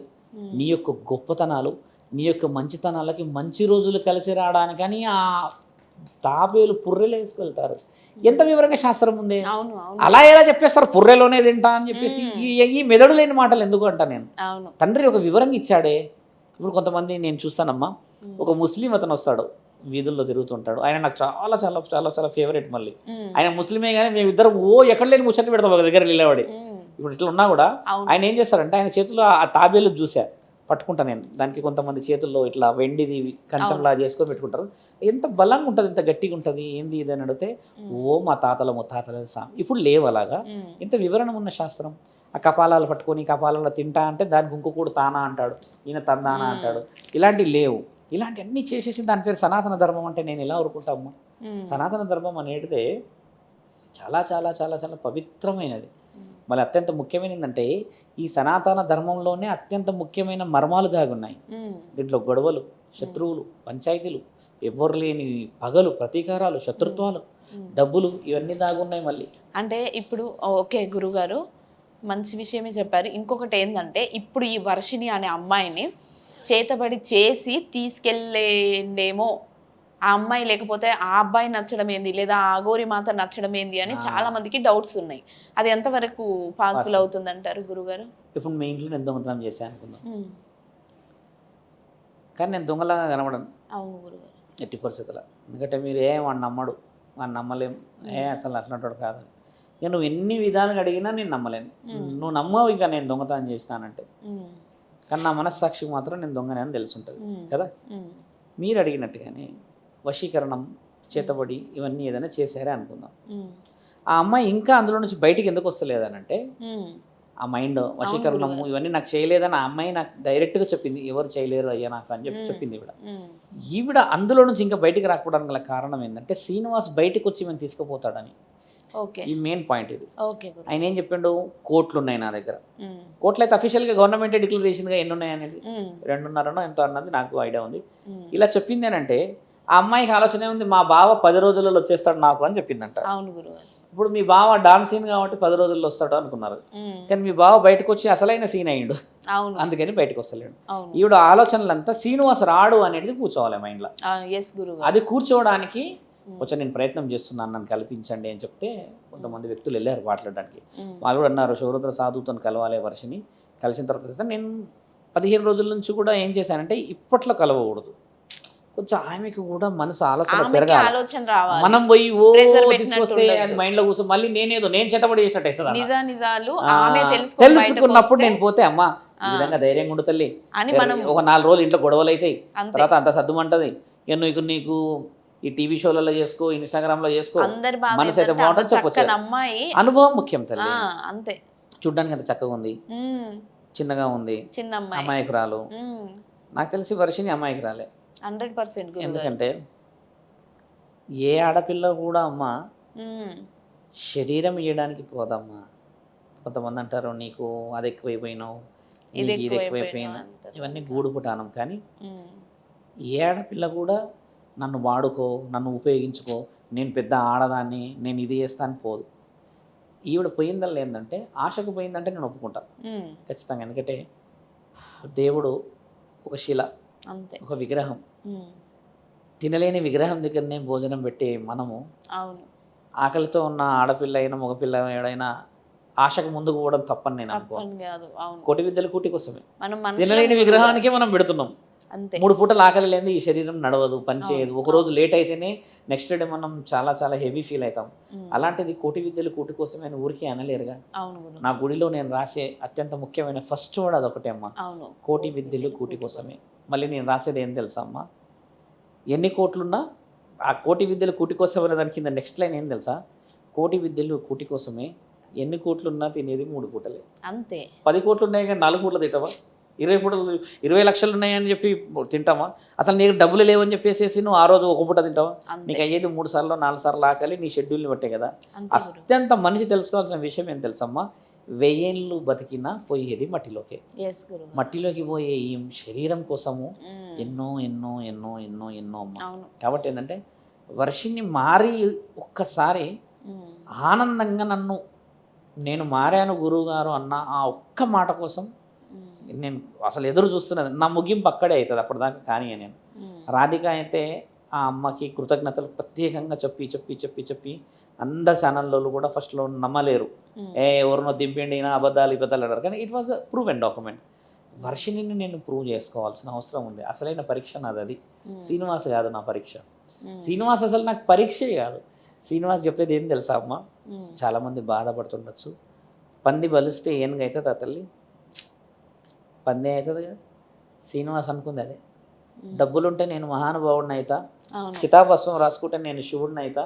నీ యొక్క గొప్పతనాలు, నీ యొక్క మంచితనాలకి మంచి రోజులు కలిసి రావడానికని ఆ తాబేలు పుర్రెలు వేసుకెళ్తారు. ఎంత వివరంగా శాస్త్రం ఉంది. అలా ఎలా చెప్పేస్తారు పుర్రెలోనే తింటా అని చెప్పేసి? ఈ మెదడు లేని మాటలు ఎందుకు అంటా నేను. తండ్రి ఒక వివరంగా ఇచ్చాడే. ఇప్పుడు కొంతమంది నేను చూస్తానమ్మా, ఒక ముస్లిం అతను వస్తాడు, వీధుల్లో తిరుగుతుంటాడు. ఆయన నాకు చాలా చాలా చాలా చాలా ఫేవరెట్. మళ్ళీ ఆయన ముస్లిమే కానీ మేమిద్దరం ఎక్కడ లేని ముచ్చట్లు పెడతాం ఒక దగ్గర నిలబడి. ఇప్పుడు ఇట్లా ఉన్నా కూడా ఆయన ఏం చేస్తారంటే, ఆయన చేతిలో ఆ తాబేలు చూసా, పట్టుకుంటా నేను. దానికి కొంతమంది చేతుల్లో ఇట్లా వెండిది కంచంలా చేసుకొని పెట్టుకుంటారు. ఎంత బలంగా ఉంటుంది, ఎంత గట్టిగా ఉంటుంది, ఏంది ఇది అని అడిగితే మా తాతల ముత్తాతల ఇప్పుడు లేవు అలాగా. ఇంత వివరణ ఉన్న శాస్త్రం. ఆ కపాలాలు పట్టుకొని కపాలలో తింటా అంటే దానికి ఇంకొకడు తానా అంటాడు, ఈయన తందానా అంటాడు. ఇలాంటివి లేవు. ఇలాంటి అన్నీ చేసేసి దాని పేరు సనాతన ధర్మం అంటే నేను ఎలా ఊరుకుంటామ్మా? సనాతన ధర్మం అనేటిదే చాలా చాలా చాలా చాలా పవిత్రమైనది. మళ్ళీ అత్యంత ముఖ్యమైనది ఏంటంటే, ఈ సనాతన ధర్మంలోనే అత్యంత ముఖ్యమైన మర్మాలు దాగున్నాయి. దీంట్లో గొడవలు, శత్రువులు, పంచాయతీలు, ఎవ్వరు లేని పగలు, ప్రతీకారాలు, శత్రుత్వాలు, డబ్బులు, ఇవన్నీ దాగున్నాయి. మళ్ళీ అంటే ఇప్పుడు ఓకే గురుగారు, మంచి విషయమే చెప్పారు. ఇంకొకటి ఏంటంటే, ఇప్పుడు ఈ వర్షిణి అనే అమ్మాయిని చేతబడి చేసి తీసుకెళ్ళేమో ఆ అమ్మాయి, లేకపోతే ఆ అబ్బాయి నచ్చడం ఏంది, లేదా ఆ అఘోరి మాత నచ్చడం ఏంది అని చాలా మందికి డౌట్స్ ఉన్నాయి. అది ఎంతవరకు పాసిబుల్ అవుతుంది అంటారు గురుగారు? ఇప్పుడు మీ ఇంట్లో నేను దొంగతనం చేశాను అనుకుందాం, కానీ నేను దొంగలాగా కనబడను. అవును గురుగారు, ఎట్టి పరిస్థితుల్లో. ఎందుకంటే మీరు వాడిని నమ్మడు, వాడిని నమ్మలేం, అసలు అట్లాంటి కాదు. ఇక నువ్వు ఎన్ని విధాలుగా అడిగినా నేను నమ్మలేను. నువ్వు నమ్మవు ఇక నేను దొంగతనం చేసినానంటే. కానీ నా మనస్సాక్షికి మాత్రం నేను దొంగనే అని తెలుసుంటుంది కదా. మీరు అడిగినట్టుగానే వశీకరణం, చేతబడి, ఇవన్నీ ఏదైనా చేశారే అనుకుందాం. ఆ అమ్మాయి ఇంకా అందులో నుంచి బయటికి ఎందుకు వస్తలేదనంటే, ఆ మైండ్ వశీకరణము ఇవన్నీ నాకు చేయలేదని ఆ అమ్మాయి నాకు డైరెక్ట్గా చెప్పింది. ఎవరు చేయలేరు అయ్యా నాకు అని చెప్పి చెప్పింది ఈవిడ. అందులో నుంచి ఇంకా బయటికి రాకపోవడానికి గల కారణం ఏంటంటే, శ్రీనివాస్ బయటకు వచ్చి మేము తీసుకుపోతాడని. ఈ మెయిన్ పాయింట్ ఇది. ఆయన ఏం చెప్పిండు, కోట్లు ఉన్నాయి నా దగ్గర. కోట్లు అయితే అఫీషియల్గా గవర్నమెంటే డిక్లేర్ చేసిందిగా, ఎన్ని ఉన్నాయి అనేది 2.5 ఎంతో అన్నది నాకు ఐడియా ఉంది. ఇలా చెప్పింది అంటే ఆ అమ్మాయికి ఆలోచన ఉంది, మా బావ 10 రోజులలో వచ్చేస్తాడు నాకు అని చెప్పిందంట. ఇప్పుడు మీ బావ డాన్స్ సీన్ కాబట్టి 10 రోజుల్లో వస్తాడు అనుకున్నారు, కానీ మీ బావ బయటకు వచ్చి అసలైన సీన్ అయ్యిండు, అందుకని బయటకు వస్తలేడు. ఈవిడ ఆలోచనలంతా శ్రీనివాస్ రాడు అనేది కూర్చోవాలి మైండ్లో. అది కూర్చోవడానికి కొంచెం నేను ప్రయత్నం చేస్తున్నాను, నన్ను కల్పించండి అని చెప్తే కొంతమంది వ్యక్తులు వెళ్ళారు మాట్లాడడానికి. వాళ్ళు కూడా అన్నారు, శివరుద్ర సాధువుతో కలవాలి వర్షిని. కలిసిన తర్వాత నేను 15 రోజుల నుంచి కూడా ఏం చేశానంటే, ఇప్పట్లో కలవకూడదు, కొంచెం ఆమెకు కూడా మనసు ఆలోచన పెరగాలి. మనం పోయి తీసుకొస్తే అది మైండ్ లో కూర్చో మళ్ళీ నేను చేతబడి చేసినట్టు తెలుసుకున్నప్పుడు నేను పోతే అమ్మా ఈ విధంగా ధైర్యంగా ఉండు తల్లి, ఒక 4 రోజులు ఇంట్లో గొడవలు అవుతాయి, తర్వాత అంత సర్దుమంటది. నీకు ఈ టీవీ షోలలో చేసుకో, ఇన్స్టాగ్రామ్ లో చేసుకో, మనసు అయితే బాగుంటుంది చెప్పొచ్చు. అనుభవం ముఖ్యం తల్లి. అంతే. చూడ్డానికి అంత చక్కగా ఉంది, చిన్నగా ఉంది, అమాయకురాలు. నాకు తెలిసి వర్షిని అమాయకురాలే 100%. ఎందుకంటే ఏ ఆడపిల్ల కూడా అమ్మ శరీరం ఇవ్వడానికి పోదమ్మా. కొంతమంది అంటారు నీకు అది ఎక్కువైపోయినావు, ఇది నీకు ఇది ఎక్కువైపోయినా, ఇవన్నీ గూడు పుటానం. కానీ ఏ ఆడపిల్ల కూడా నన్ను వాడుకో, నన్ను ఉపయోగించుకో, నేను పెద్ద ఆడదాన్ని, నేను ఇది చేస్తాను పోదు. ఈవిడ పోయిందల్లా ఏంటంటే ఆశకు పోయిందంటే నేను ఒప్పుకుంటాను ఖచ్చితంగా. ఎందుకంటే దేవుడు ఒక శిల, అంతే, ఒక విగ్రహం. తినలేని విగ్రహం దగ్గరనే భోజనం పెట్టే మనము ఆకలితో ఉన్న ఆడపిల్ల అయినా మగపిల్ల ఏడైనా ఆశకు ముందుకు పోవడం తప్పని నేను అనుకో. కోటి విద్యలు కూటి కోసమే, తినలేని విగ్రహానికే మనం పెడుతున్నాం. 3 పూటలు ఆకలి లేని ఈ శరీరం నడవదు, పనిచేయదు. ఒకరోజు లేట్ అయితేనే నెక్స్ట్ డే మనం చాలా చాలా హెవీ ఫీల్ అవుతాం. అలాంటిది కోటి విద్యలు కూటి కోసమే ఊరికే అనలేరుగా. నా గుడిలో నేను రాసే అత్యంత ముఖ్యమైన ఫస్ట్ వర్డ్ అదొకటే అమ్మా, కోటి విద్యలు కూటి కోసమే. మళ్ళీ నేను రాసేది ఏం తెలుసా అమ్మా, ఎన్ని కోట్లున్నా ఆ కోటి విద్యలు కూటి కోసమే దాని కింద నెక్స్ట్ లైన్ ఏం తెలుసా, కోటి విద్యలు కూటి కోసమే, ఎన్ని కోట్లున్నా తినేది 3 పూటలే. అంతే. 10 కోట్లు ఉన్నాయి కానీ 4 పూటలు తింటావా? 20 పూటలు 20 లక్షలు ఉన్నాయని చెప్పి తింటామా? అసలు నీకు డబ్బులు లేవని చెప్పేసి నువ్వు ఆ రోజు 1 పూట తింటావా? నీకు అయ్యేది 3 సార్లు 4 సార్లు ఆకలి, నీ షెడ్యూల్ని బట్టే కదా. అత్యంత మనిషి తెలుసుకోవాల్సిన విషయం ఏం తెలుసమ్మా, 1000 ఏళ్ళు బతికినా పోయేది మట్టిలోకే. మట్టిలోకి పోయే ఈ శరీరం కోసము ఎన్నో ఎన్నో ఎన్నో ఎన్నో ఎన్నో అమ్మా. కాబట్టి ఏంటంటే వర్షిని మారి ఒక్కసారి ఆనందంగా నేను మారాను గురువుగారు అన్న ఆ ఒక్క మాట కోసం నేను అసలు ఎదురు చూస్తున్నది. నా ముగింపు అక్కడే అవుతుంది, అప్పటిదాకా కానీ నేను రాధిక అయితే ఆ అమ్మకి కృతజ్ఞతలు ప్రత్యేకంగా చెప్పి చెప్పి చెప్పి చెప్పి అందరు ఛానల్లో కూడా ఫస్ట్లో నమ్మలేరు, ఎవరినో దింపండి నా అబద్ధాలు అన్నారు. కానీ it was prove and document. Varshini నేను ప్రూవ్ చేసుకోవాల్సిన అవసరం ఉంది. అసలైన పరీక్ష నాది అది, శ్రీనివాస్ కాదు నా పరీక్ష. శ్రీనివాస్ అసలు నాకు పరీక్షే కాదు. శ్రీనివాస్ చెప్పేది ఏం తెలుసా అమ్మ, చాలామంది బాధపడుతుండొచ్చు, పంది బలిస్తే ఏనుగు అవుతుంది ఆ తల్లి, పంది అవుతుంది కదా. శ్రీనివాస్ అనుకుంది అదే, డబ్బులుంటే నేను మహానుభావుడిని అవుతా, చితాభస్వం రాసుకుంటే నేను శివుడిని అవుతా,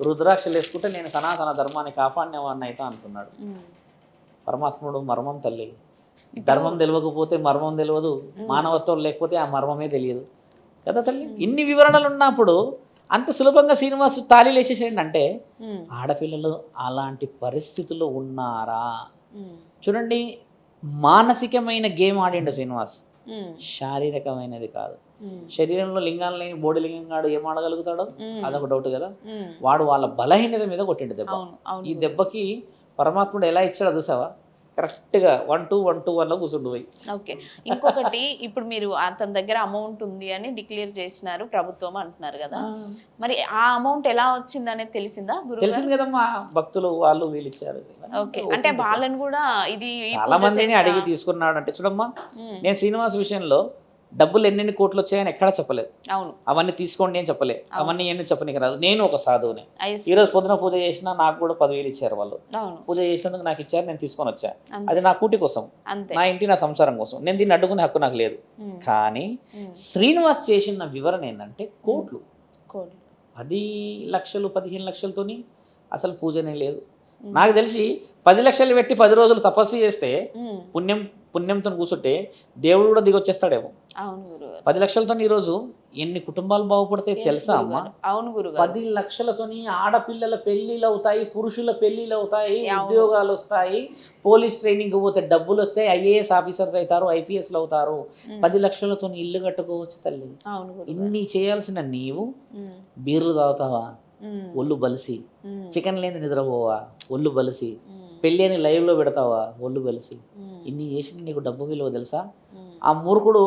రుద్రాక్షలు వేసుకుంటే నేను సనాతన ధర్మాన్ని కాపాడినవాడిని అవుతా అనుకున్నాడు. పరమాత్ముడు మర్మం తల్లి, ధర్మం తెలియకపోతే మర్మం తెలియదు, మానవత్వం లేకపోతే ఆ మర్మమే తెలియదు కదా తల్లి. ఇన్ని వివరణలు ఉన్నప్పుడు అంత సులభంగా శ్రీనివాస్ తాళీలు వేసేసేయండి అంటే, ఆడపిల్లలు అలాంటి పరిస్థితుల్లో ఉన్నారా చూడండి. మానసికమైన గేమ్ ఆడిండు శ్రీనివాస్, శారీరకమైనది కాదు. శరీరంలో లింగాలు లేని బోడి లింగాడు ఏం ఆడగలుగుతాడో అదొక డౌట్ కదా. వాడు వాళ్ళ బలహీనత మీద కొట్టిండు దెబ్బ. ఈ దెబ్బకి పరమాత్ముడు ఎలా ఇచ్చాడో చూసావా, కరెక్ట్గా 1-2-1-2-1లో కూర్చుండు పోయి. ఓకే, ఇంకొకటి ఇప్పుడు మీరు అతని దగ్గర అమౌంట్ ఉంది అని డిక్లేర్ చేసినారు ప్రభుత్వం అంటున్నారు కదా, మరి ఆ అమౌంట్ ఎలా వచ్చింది అనేది తెలిసిందా? తెలిసింది కదమ్మా, భక్తులు వాళ్ళు వీళ్ళు ఇచ్చారు. ఓకే, అంటే వాళ్ళని కూడా ఇది చాలా మందిని అడిగి తీసుకున్నాడు. అంటే చూడమ్మా, నేను శ్రీనివాస్ విషయంలో డబ్బులు ఎన్నెన్ని కోట్లు వచ్చాయని ఎక్కడా చెప్పలేదు. అవును, అవన్నీ తీసుకోండి అని చెప్పలేదు, అవన్నీ ఎన్ని చెప్పనికి రాదు. నేను ఒక సాధువుని, ఈరోజు పొద్దున పూజ చేసినా నాకు కూడా 10,000 ఇచ్చారు వాళ్ళు. పూజ చేసినందుకు నాకు ఇచ్చారు, నేను తీసుకొని వచ్చా. అది నా కూటి కోసం, నా ఇంటి నా సంసారం కోసం. నేను దీన్ని అడ్డుకునే హక్కు నాకు లేదు. కానీ శ్రీనివాస్ చేసిన వివరణ ఏంటంటే కోట్లు, 10 లక్షలు 15 లక్షలతోని అసలు పూజనే లేదు. నాకు తెలిసి 10 లక్షలు పెట్టి 10 రోజులు తపస్సు చేస్తే పుణ్యంతో కూర్చుంటే దేవుడు కూడా దిగొచ్చేస్తాడేమో. 10 లక్షలతో ఈరోజు ఎన్ని కుటుంబాలు బాగుపడతాయి తెలుసా అమ్మా? 10 లక్షలతోని ఆడపిల్లల పెళ్లిళ్ళు అవుతాయి, పురుషుల పెళ్లిళ్ళు అవుతాయి, ఉద్యోగాలు వస్తాయి, పోలీస్ ట్రైనింగ్ పోతే డబ్బులు వస్తాయి, IAS ఆఫీసర్స్ అవుతారు, IPSలు అవుతారు. 10 లక్షలతో ఇల్లు కట్టుకోవచ్చు తల్లి. ఇన్ని చేయాల్సిన నీవు బీర్లు తాగుతావా, ఒళ్ళు బలిసి, చికెన్ లేని నిద్రపోవా, ఒళ్ళు బలిసి, పెళ్ళి అని లైవ్లో పెడతావా, ఒళ్ళు బలిసి. ఇన్ని చేసిన నీకు డబ్బు విలువ తెలుసా? ఆ మూర్ఖుడు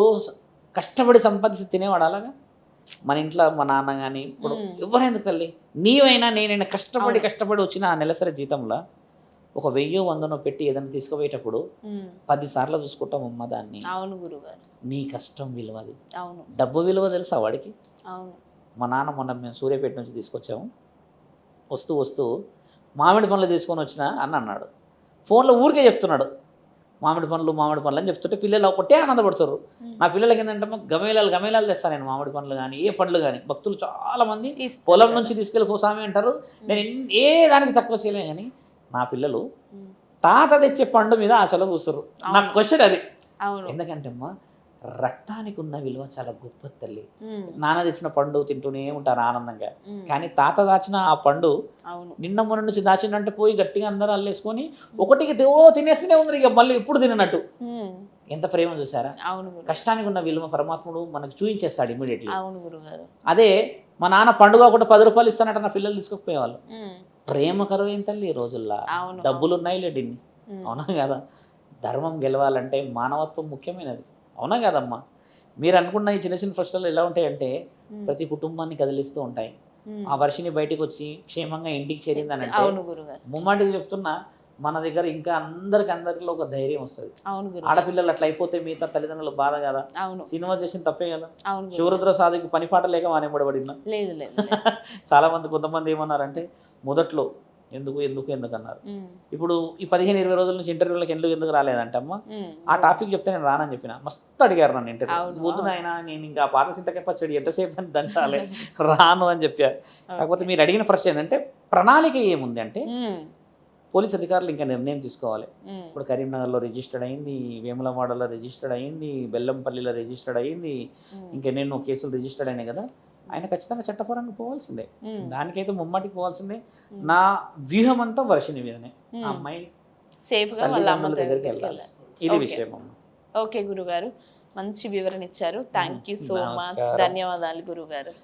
కష్టపడి సంపాదించి తినేవాడు. అలాగా మన ఇంట్లో మా నాన్న కానీ ఇప్పుడు ఎవరైనా తల్లి, నీవైనా నేనైనా కష్టపడి వచ్చిన ఆ నెలసరి జీతంలో ఒక 1000-100 పెట్టి ఏదైనా తీసుకుపోయేటప్పుడు 10 సార్లు చూసుకుంటాం అమ్మ దాన్ని. అవును గురుగారు, నీ కష్టం విలువ అది. డబ్బు విలువ తెలుసా వాడికి? మా నాన్న మొన్న మేము సూర్యాపేట నుంచి తీసుకొచ్చాము, వస్తూ మామిడి పండ్లు తీసుకొని వచ్చిన అని అన్నాడు. ఫోన్లో ఊరికే చెప్తున్నాడు మామిడి పండ్లు అని చెప్తుంటే పిల్లలు ఒకటే ఆనందపడుతారు. నా పిల్లలకి ఏంటంటే గమేలాలు తెస్తాను నేను, మామిడి పండ్లు కానీ ఏ పండ్లు కానీ. భక్తులు చాలామంది పొలం నుంచి తీసుకెళ్ళి స్వామి అంటారు, నేను ఏ దానికి తక్కువ చేయలేను. కానీ నా పిల్లలు తాత తెచ్చే పండు మీద ఆశలో కూర్చురు. నా క్వశ్చన్ అది. ఎందుకంటే అమ్మా రక్తానికి ఉన్న విలువ చాలా గొప్ప తల్లి. ఉమ్, నాన్న తెచ్చిన పండు తింటూనే ఉంటారు ఆనందంగా, ఉమ్, కానీ తాత దాచిన ఆ పండు అవును. నిన్న మొన్న నుంచి దాచిందంటే పోయి గట్టిగా అందరూ అల్లేసుకొని ఒకటికి తినేస్తూనే ఉన్నారు, ఇక మళ్ళీ ఎప్పుడు తిననట్టు. ఉమ్, ఎంత ప్రేమ చూసారా. అవును గురు, కష్టానికి ఉన్న విలువ పరమాత్ముడు మనకు చూపించేస్తాడు ఇమీడియట్లీ. అవును గురుగారు. అదే మా నాన్న పండుగ ఒకటి 10 రూపాయలు ఇస్తానంటే నా పిల్లలు తీసుకోకపోయేవాళ్ళు. ఉమ్, ప్రేమ కరువైన తల్లి ఈ రోజుల్లో. అవును, డబ్బులు ఉన్నాయి లేడిన్ని, ఉమ్, అవునా కదా. ధర్మం గెలవాలంటే మానవత్వం ముఖ్యమైనది, అవునా కదమ్మా. మీరు అనుకున్న ఈ చిన్న చిన్న ప్రశ్నలు ఎలా ఉంటాయంటే ఉమ్, ప్రతి కుటుంబాన్ని కదిలిస్తూ ఉంటాయి. ఉమ్, ఆ వర్షిని బయటికి వచ్చి క్షేమంగా ఇంటికి చేరిందనంటే అవును గురుగారు, ముమ్మాటికి చెప్తున్నా, మన దగ్గర ఇంకా అందరిలో ఒక ధైర్యం వస్తుంది. అవును గురు, ఆడపిల్లలు అట్లా అయిపోతే మిగతా తల్లిదండ్రులు బాధ కదా. అవును, సినిమా చేసిన తప్పే కదా. అవును గురు. శివరుద్ర సాధికి పని పాట లేక మానేబడబడిందా. లేదు లేదు లేదు. చాలా మంది కొంతమంది ఏమన్నారంటే మొదట్లో ఎందుకు అన్నారు. ఉమ్, ఇప్పుడు ఈ 15-20 రోజుల నుంచి ఇంటర్వ్యూలకు ఎందుకు రాలేదంటే అమ్మ ఉమ్, ఆ టాపిక్ చెప్తే నేను రానని చెప్పిన. మస్తు అడిగారు నన్ను ఇంటర్వ్యూ. అవును, వద్దు అవును. నాయన, నేను ఇంకా పాత చింతకాయ పచ్చడి ఎంతసేపు అని దంచాలి, రాను అని చెప్పారు. కాకపోతే మీరు అడిగిన ప్రశ్న ఏంటంటే ప్రణాళిక ఏముంది అంటే ఉమ్, పోలీస్ అధికారులు ఇంకా నిర్ణయం తీసుకోవాలి. ఉమ్, ఇప్పుడు కరీంనగర్లో రిజిస్టర్డ్ అయింది, వేములవాడలో రిజిస్టర్డ్ అయింది, బెల్లంపల్లిలో రిజిస్టర్డ్ అయింది, ఉమ్, ఇంకెన్నెన్నో కేసులు రిజిస్టర్డ్ అయినాయి కదా. ఆయన ఖచ్చితంగా చట్టపరంగా పోవాల్సిందే, ఉమ్, దానికైతే ముమ్మటికి పోవాల్సిందే. ఉమ్, నా వ్యూహం అంతా వర్షిని మీదనే. ఆ ఉమ్. అమ్మాయి సేఫ్ గా వాళ్ళ అమ్మ తల్లిదండ్రుల దగ్గరికి దగ్గరికి వెళ్ళాలి. వెళ్ళాలి. ఇది ఓకే. విషయం అమ్మ. ఓకే గురుగారు, మంచి వివరణ ఇచ్చారు. Thank you so much. నమస్కారం. ధన్యవాదాలు గురుగారు.